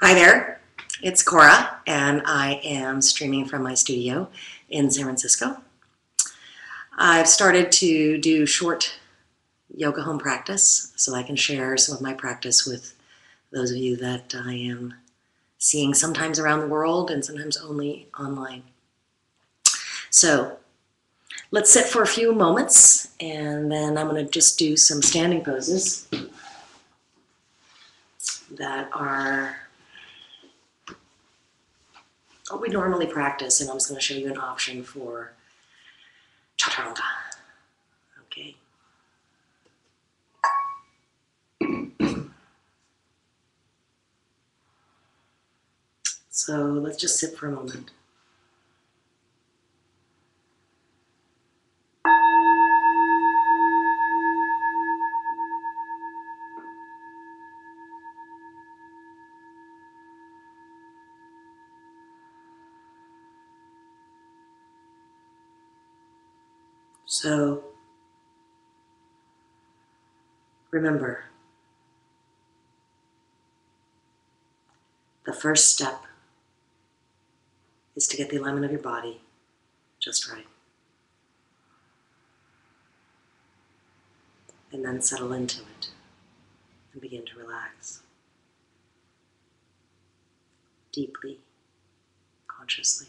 Hi there, it's Cora, and I am streaming from my studio in San Francisco. I've started to do short yoga home practice so I can share some of my practice with those of you that I am seeing sometimes around the world and sometimes only online. So let's sit for a few moments, and then I'm going to just do some standing poses that are what we normally practice, and I'm just going to show you an option for chatturanga. Okay. So let's just sit for a moment. So remember, the first step is to get the alignment of your body just right. And then settle into it and begin to relax deeply, consciously.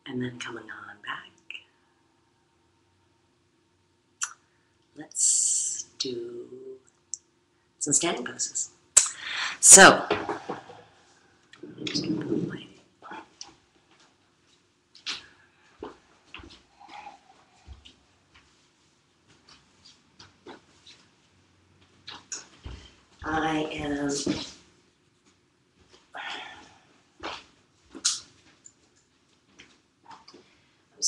And then coming on back, let's do some standing poses. So, I'm just going to put my I am just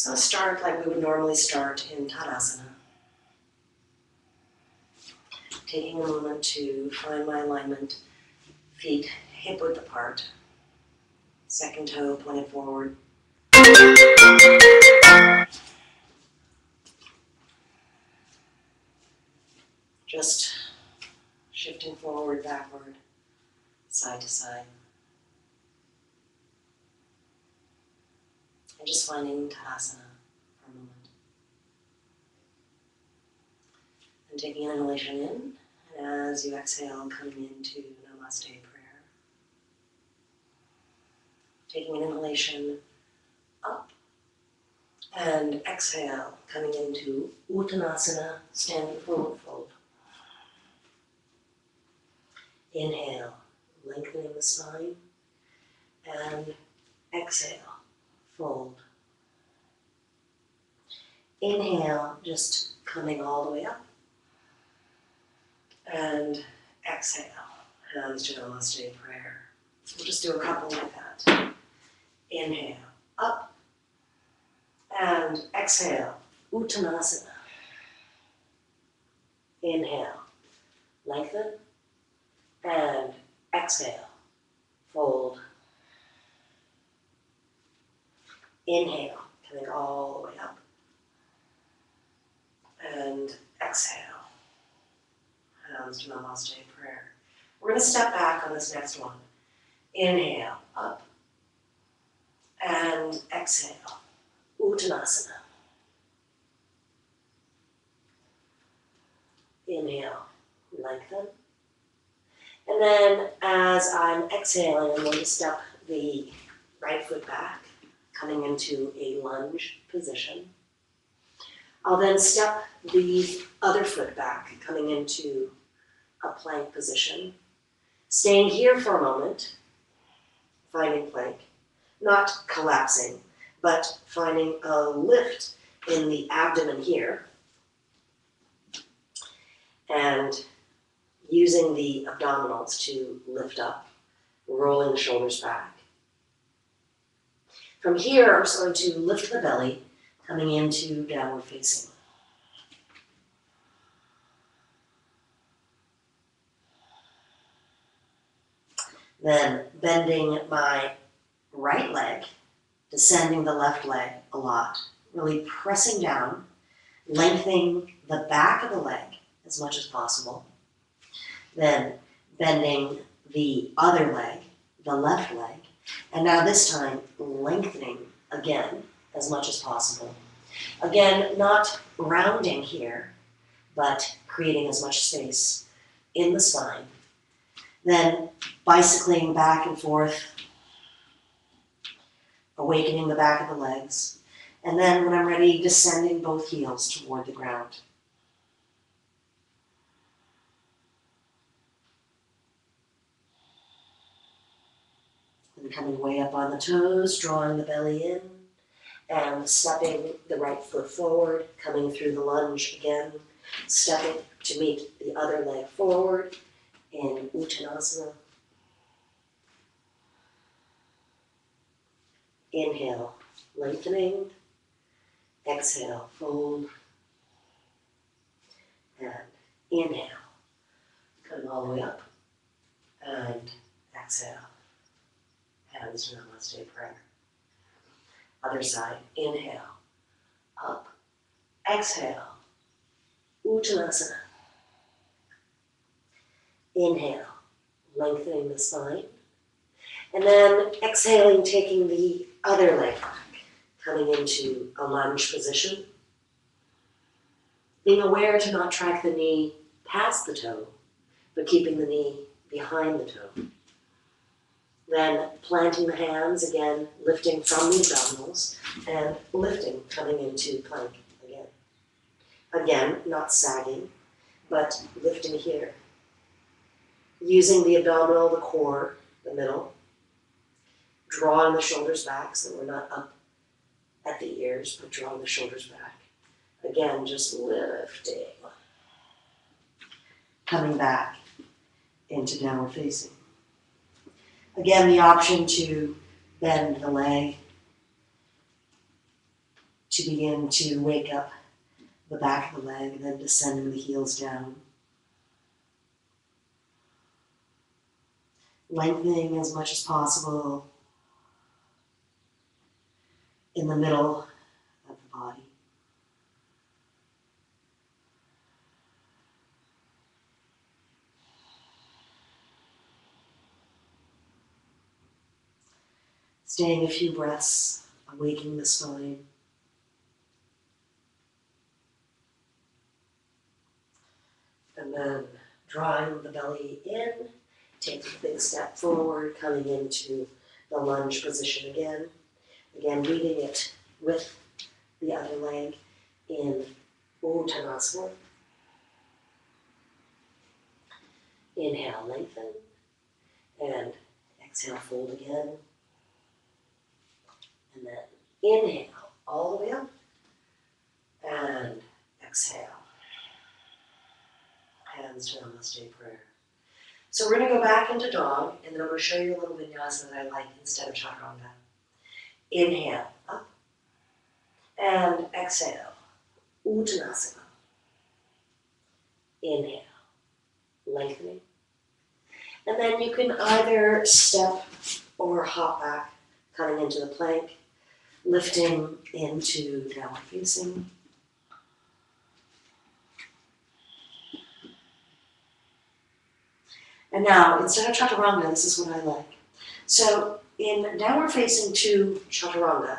going to start like we would normally start in Tadasana. Taking a moment to find my alignment, feet hip width apart, second toe pointed forward. Just shifting forward, backward, side to side. And just finding Tadasana for a moment. And taking an inhalation in, and as you exhale, coming into Namaste prayer. Taking an inhalation up, and exhale, coming into Uttanasana, standing forward fold. Inhale, lengthening the spine, and exhale, fold. Inhale, just coming all the way up. And exhale, hands to Namaste prayer. We'll just do a couple like that. Inhale, up. And exhale, Uttanasana. Inhale, lengthen. And exhale, fold. Inhale, coming all the way up. And exhale, hands to Namaste prayer. We're going to step back on this next one. Inhale, up. And exhale, Uttanasana. Inhale, lengthen. And then as I'm exhaling, I'm going to step the right foot back, coming into a lunge position. I'll then step the other foot back, coming into a plank position. Staying here for a moment, finding plank, not collapsing, but finding a lift in the abdomen here, and using the abdominals to lift up, rolling the shoulders back. From here, I'm just going to lift the belly, coming into downward facing. Then bending my right leg, descending the left leg a lot, really pressing down, lengthening the back of the leg as much as possible. Then bending the other leg, the left leg, and now this time lengthening again as much as possible. Again, not rounding here, but creating as much space in the spine. Then bicycling back and forth, awakening the back of the legs. And then when I'm ready, descending both heels toward the ground. And coming way up on the toes, drawing the belly in, and stepping the right foot forward, coming through the lunge again, stepping to meet the other leg forward in Uttanasana. Inhale, lengthening. Exhale, fold. And inhale, come all the way up. And exhale, hands to Namaste prayer. Other side, inhale, up. Exhale, Uttanasana. Inhale, lengthening the spine. And then exhaling, taking the other leg back, coming into a lunge position. Being aware to not track the knee past the toe, but keeping the knee behind the toe. Then planting the hands again, lifting from the abdominals, and lifting, coming into plank again. Again, not sagging, but lifting here. Using the abdominal, the core, the middle. Drawing the shoulders back so we're not up at the ears, but drawing the shoulders back. Again, just lifting. Coming back into downward facing. Again, the option to bend the leg to begin to wake up the back of the leg, and then descending the heels down. Lengthening as much as possible in the middle of the body. Staying a few breaths, awakening the spine. And then drawing the belly in, taking a big step forward, coming into the lunge position again. Again, leading it with the other leg in Uttanasana. Inhale, lengthen, and exhale, fold again. And then inhale all the way up, and exhale. hands to Namaste prayer. So we're going to go back into dog, and then I'm going to show you a little vinyasa that I like instead of chatturanga. Inhale, up, and exhale, Uttanasana. Inhale, lengthening. And then you can either step or hop back, coming into the plank, lifting into downward facing. And now, instead of chaturanga, this is what I like. So, in downward facing to chaturanga,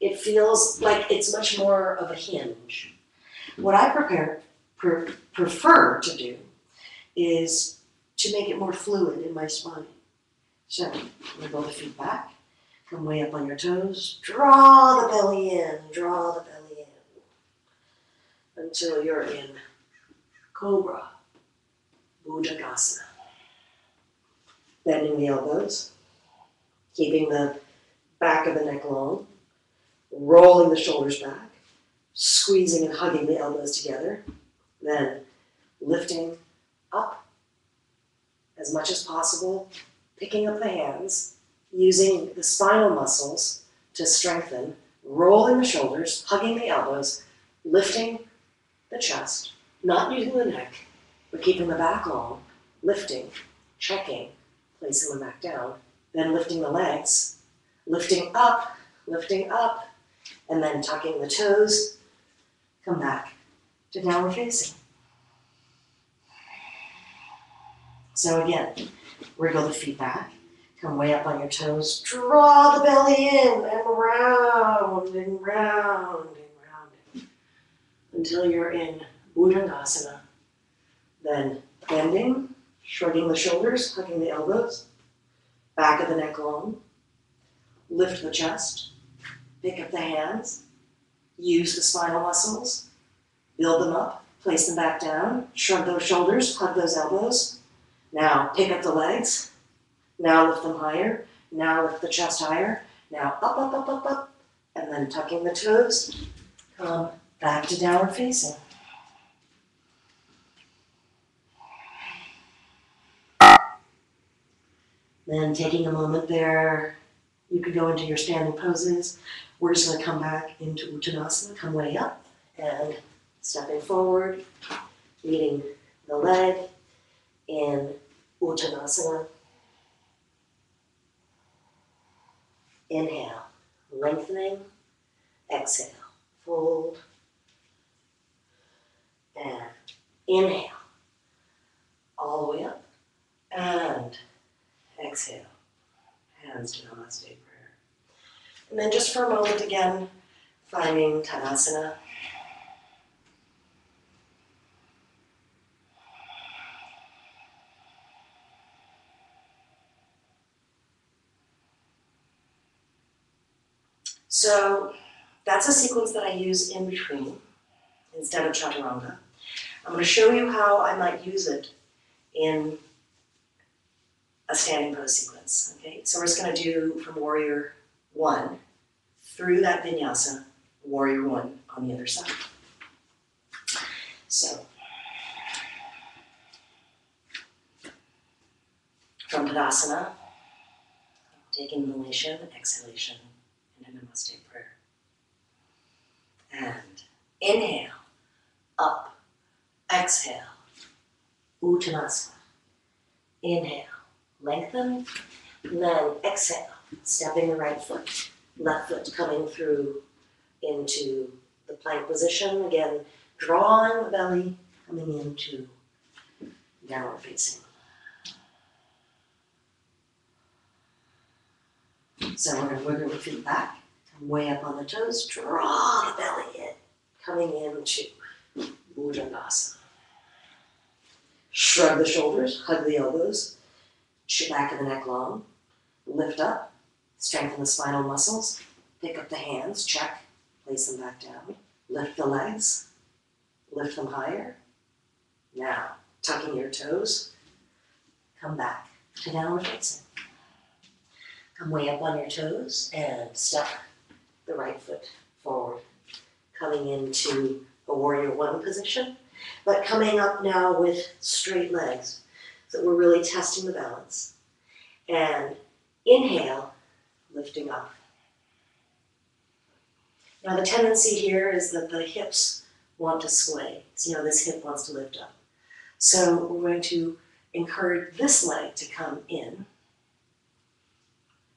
it feels like it's much more of a hinge. What I prefer to do is to make it more fluid in my spine. So, wiggle the feet back, come way up on your toes, draw the belly in, until you're in Cobra, Bhujangasana. Bending the elbows, keeping the back of the neck long, rolling the shoulders back, squeezing and hugging the elbows together, then lifting up as much as possible, picking up the hands, using the spinal muscles to strengthen, rolling the shoulders, hugging the elbows, lifting the chest, not using the neck, but keeping the back long, lifting, checking, placing them back down, then lifting the legs, lifting up, and then tucking the toes, come back to downward facing. So again, wriggle the feet back, come way up on your toes, draw the belly in, and round and round and round until you're in Bhujangasana. Then bending, shrugging the shoulders, hugging the elbows, back of the neck long, lift the chest, pick up the hands, use the spinal muscles, build them up, place them back down, shrug those shoulders, hug those elbows. Now pick up the legs, now lift them higher, now lift the chest higher, now up, and then tucking the toes, come back to downward facing. Then taking a moment there, you could go into your standing poses. We're just going to come back into Uttanasana, come way up, and stepping forward, meeting the leg in Uttanasana. Inhale, lengthening, exhale, fold, and inhale, all the way up, and exhale, hands to Namaste prayer. And then just for a moment again, finding Tadasana. So that's a sequence that I use in between instead of chaturanga. I'm going to show you how I might use it in a standing pose sequence. Okay, so we're just going to do from Warrior 1 through that Vinyasa, Warrior 1 on the other side. So, from Tadasana, taking inhalation, exhalation, and a Namaste prayer. And inhale, up, exhale, Uttanasana. Inhale, lengthen, and then exhale, stepping the right foot, left foot coming through into the plank position. Again, drawing the belly, coming into downward facing. So we're going to wiggle the feet back, come way up on the toes, draw the belly in, coming into Bhujangasana. Shrug the shoulders, hug the elbows, back of the neck long, lift up, strengthen the spinal muscles, pick up the hands, check, place them back down, lift the legs, lift them higher. Now, tucking your toes, come back to downward facing. Come way up on your toes and step the right foot forward, coming into a Warrior 1 position. but coming up now with straight legs. So we're really testing the balance. And inhale, lifting up. Now the tendency here is that the hips want to sway. So you know, this hip wants to lift up. So we're going to encourage this leg to come in.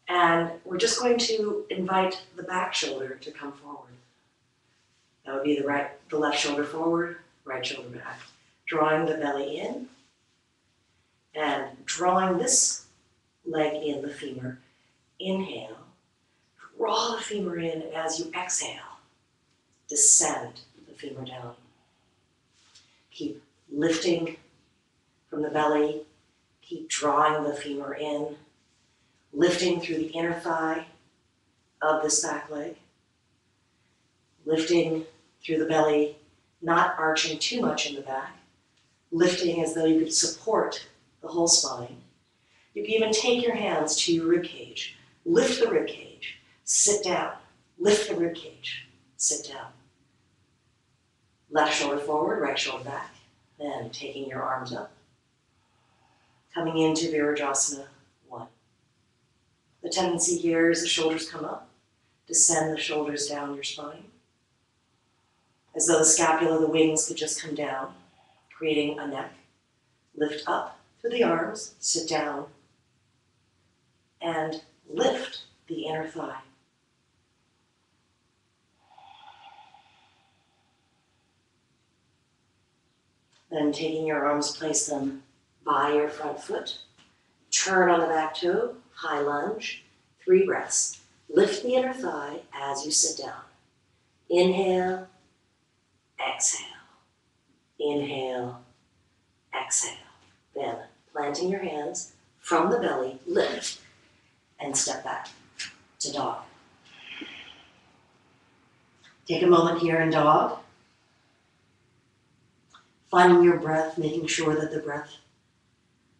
And we're just going to invite the back shoulder to come forward. That would be the left shoulder forward, right shoulder back. Drawing the belly in and drawing this leg in, the femur. Inhale, draw the femur in as you exhale. Descend the femur down. Keep lifting from the belly. Keep drawing the femur in. Lifting through the inner thigh of this back leg. Lifting through the belly, not arching too much in the back. Lifting as though you could support the whole spine. You can even take your hands to your rib cage. Lift the rib cage. Sit down. Lift the rib cage. Sit down. Left shoulder forward, right shoulder back. Then taking your arms up. Coming into Virajasana 1. The tendency here is the shoulders come up. Descend the shoulders down your spine. As though the scapula, the wings could just come down, creating a neck. Lift up through the arms, sit down, and lift the inner thigh. Then taking your arms, place them by your front foot. Turn on the back toe, high lunge, 3 breaths. Lift the inner thigh as you sit down. Inhale, exhale. Inhale, exhale. Then planting your hands from the belly, lift and step back to dog. Take a moment here in dog. Finding your breath, making sure that the breath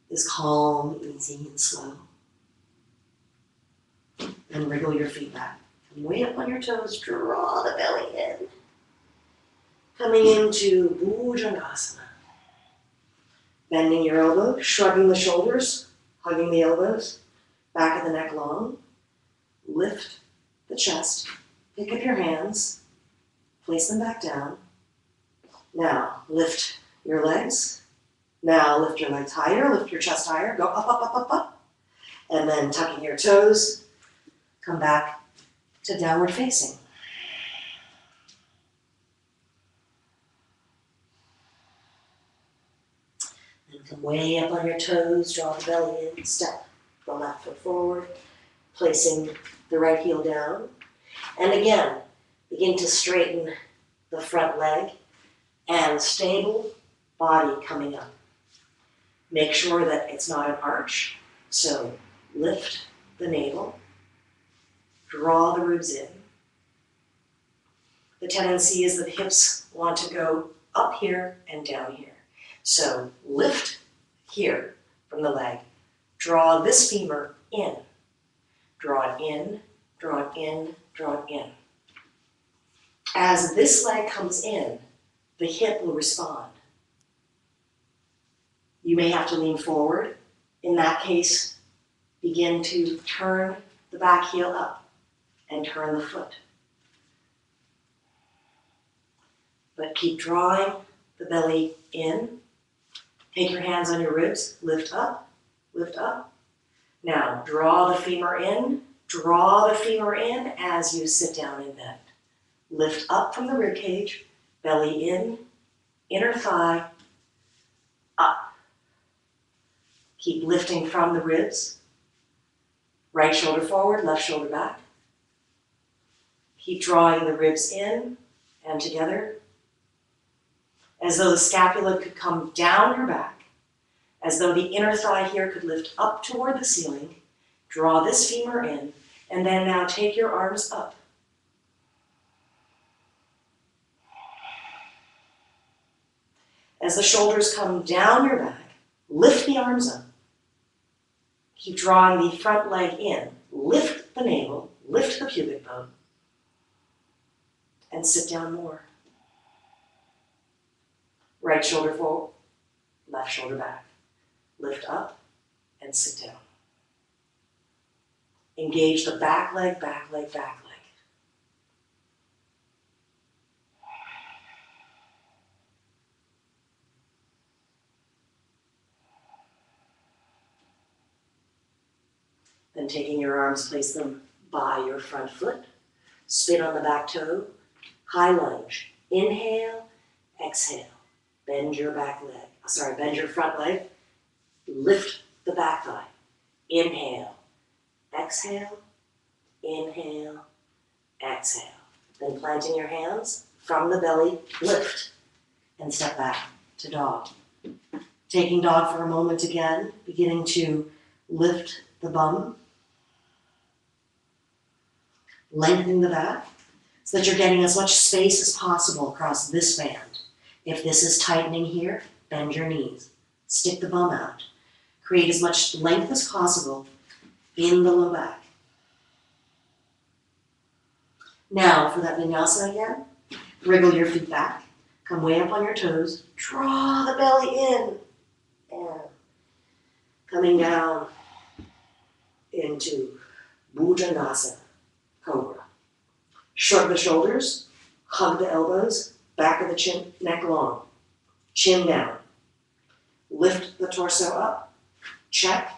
is calm, easy, and slow. And wriggle your feet back. Come way up on your toes, draw the belly in. Coming into Bhujangasana. Bending your elbows, shrugging the shoulders, hugging the elbows, back of the neck long. Lift the chest, pick up your hands, place them back down. Now, lift your legs. Now, lift your legs higher, lift your chest higher, go up, up, up, up, up. And then tucking your toes, come back to downward facing. Then come way up on your toes, draw the belly in, step the left foot forward, placing the right heel down. And again, begin to straighten the front leg and stable body coming up. Make sure that it's not an arch, so lift the navel, draw the ribs in. The tendency is that the hips want to go up here and down here. So lift here from the leg, draw this femur in, draw it in, draw it in, draw it in. As this leg comes in, the hip will respond. You may have to lean forward. In that case, begin to turn the back heel up and turn the foot. But keep drawing the belly in. Take your hands on your ribs, lift up, lift up. Now, draw the femur in as you sit down and bend. Lift up from the rib cage, belly in, inner thigh, up. Keep lifting from the ribs. Right shoulder forward, left shoulder back. Keep drawing the ribs in and together, as though the scapula could come down your back, as though the inner thigh here could lift up toward the ceiling. Draw this femur in, and then now take your arms up. As the shoulders come down your back, lift the arms up. Keep drawing the front leg in. Lift the navel, lift the pubic bone, and sit down more. Right shoulder forward, left shoulder back. Lift up and sit down. Engage the back leg, back leg, back leg. Then taking your arms, place them by your front foot. Spin on the back toe. High lunge. Inhale, exhale. Bend your back leg. Bend your front leg. Lift the back thigh. Inhale, exhale, inhale, exhale. Then planting your hands from the belly, lift and step back to dog. Taking dog for a moment again, beginning to lift the bum. Lengthening the back so that you're getting as much space as possible across this band. If this is tightening here, bend your knees. Stick the bum out. Create as much length as possible in the low back. Now, for that vinyasa again, wriggle your feet back. Come way up on your toes. Draw the belly in. And coming down into Bhujanasa, Cobra. Shrug the shoulders. Hug the elbows. Back of the chin, neck long. Chin down. Lift the torso up. Check.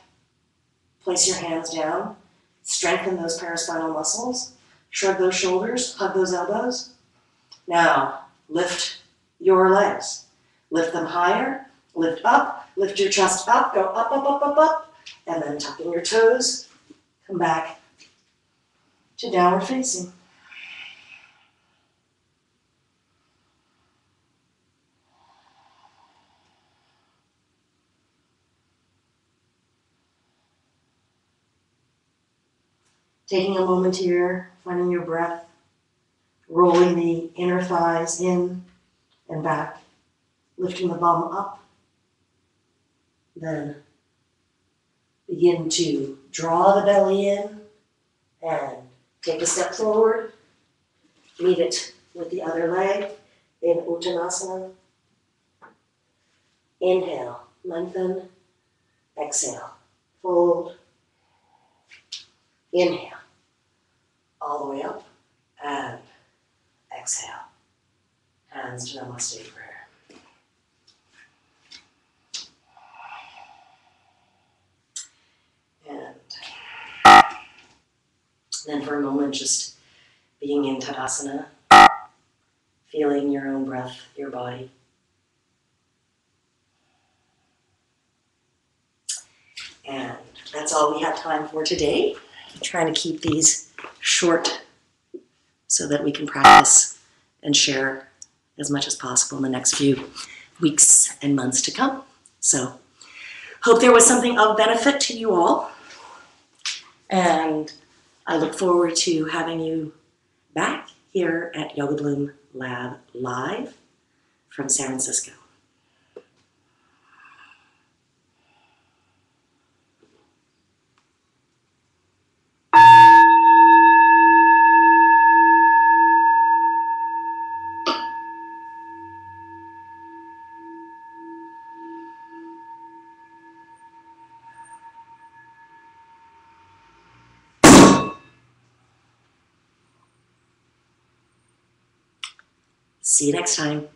Place your hands down. Strengthen those paraspinal muscles. Shrug those shoulders. Hug those elbows. Now, lift your legs. Lift them higher. Lift up. Lift your chest up. Go up, up, up, up, up. And then tuck in your toes. Come back to downward facing. Taking a moment here, finding your breath, rolling the inner thighs in and back, lifting the bum up. Then begin to draw the belly in and take a step forward. Meet it with the other leg in Uttanasana. Inhale, lengthen, exhale, fold. Inhale, all the way up, and exhale. Hands to Namaste prayer. And then for a moment, just being in Tadasana, feeling your own breath, your body. And that's all we have time for today. I'm trying to keep these short so that we can practice and share as much as possible in the next few weeks and months to come. So, hope there was something of benefit to you all. And I look forward to having you back here at Yoga Bloom Lab live from San Francisco. See you next time.